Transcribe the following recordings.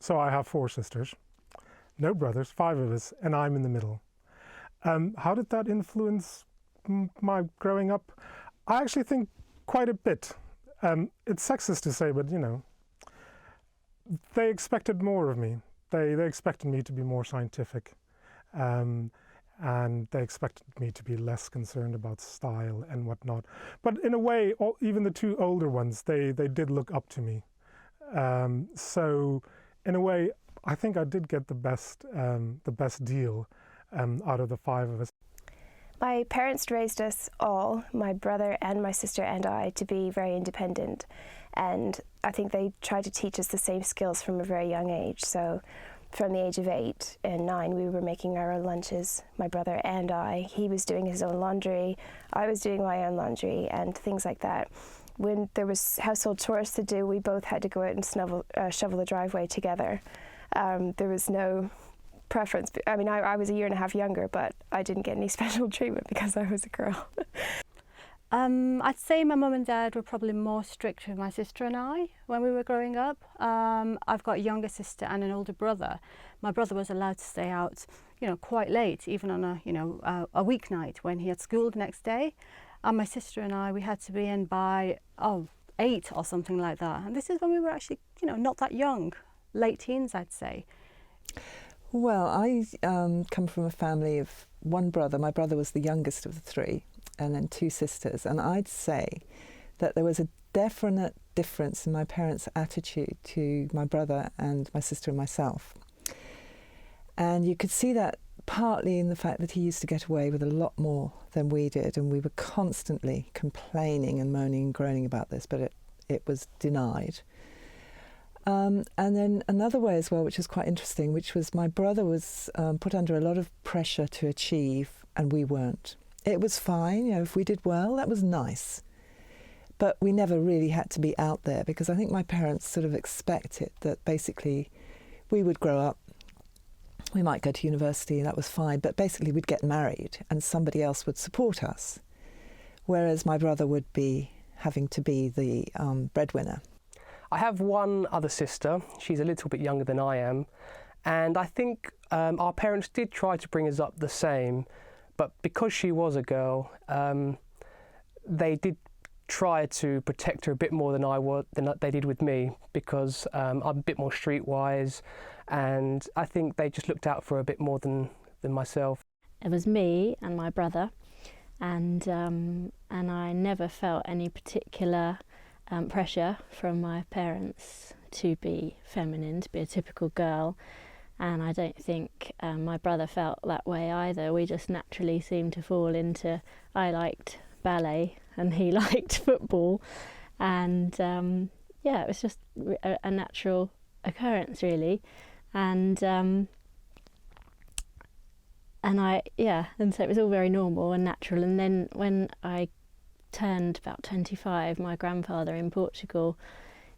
So I have 4 sisters, no brothers, 5 of us, and I'm in the middle. How did that influence my growing up? I actually think quite a bit. It's sexist to say, but you know, they expected more of me. They expected me to be more scientific, and they expected me to be less concerned about style and whatnot. But in a way, even the 2 older ones, they did look up to me. So in a way, I think I did get the best deal out of the 5 of us. My parents raised us all, my brother and my sister and I, to be very independent, and I think they tried to teach us the same skills from a very young age. So from the age of 8 and 9 we were making our own lunches, my brother and I. He was doing his own laundry, I was doing my own laundry, and things like that. When there was household chores to do, we both had to go out and shovel the driveway together. There was no preference. I mean, I was a year and a half younger, but I didn't get any special treatment because I was a girl. I'd say my mum and dad were probably more strict with my sister and I when we were growing up. I've got a younger sister and an older brother. My brother was allowed to stay out, you know, quite late, even on a weeknight when he had school the next day. And my sister and I, we had to be in by 8 or something like that. And this is when we were actually, you know, not that young, late teens, I'd say. Well, I come from a family of 1 brother. My brother was the youngest of the 3, and then 2 sisters. And I'd say that there was a definite difference in my parents' attitude to my brother and my sister and myself. And you could see that partly in the fact that he used to get away with a lot more than we did, and we were constantly complaining and moaning and groaning about this, but it was denied. And then another way as well, which was quite interesting, which was my brother was put under a lot of pressure to achieve, and we weren't. It was fine, you know, if we did well, that was nice. But we never really had to be out there, because I think my parents sort of expected that basically we would grow up, we might go to university, that was fine, but basically we'd get married and somebody else would support us, whereas my brother would be having to be the breadwinner. I have 1 other sister. She's a little bit younger than I am, and I think our parents did try to bring us up the same, but because she was a girl, they did try to protect her a bit more than they did with me, because I'm a bit more streetwise, and I think they just looked out for her a bit more than myself. It was me and my brother, and I never felt any particular pressure from my parents to be feminine, to be a typical girl, and I don't think my brother felt that way either. We just naturally seemed to fall into, I liked ballet and he liked football, and yeah, it was just a natural occurrence really, and so it was all very normal and natural. And then when I turned about 25, my grandfather in Portugal,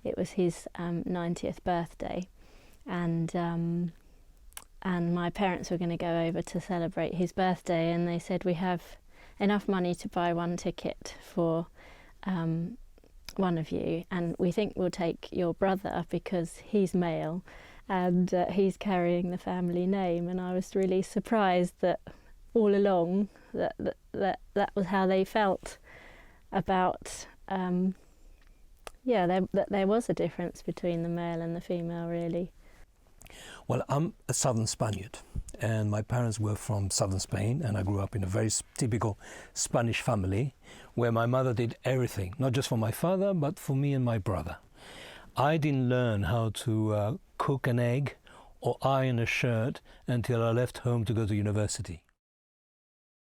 it was his 90th birthday, and my parents were going to go over to celebrate his birthday, and they said, we have enough money to buy 1 ticket for one of you, and we think we'll take your brother because he's male and he's carrying the family name. And I was really surprised that all along that was how they felt about that there was a difference between the male and the female, really. Well, I'm a southern Spaniard, and my parents were from southern Spain, and I grew up in a very typical Spanish family where my mother did everything, not just for my father, but for me and my brother. I didn't learn how to cook an egg or iron a shirt until I left home to go to university.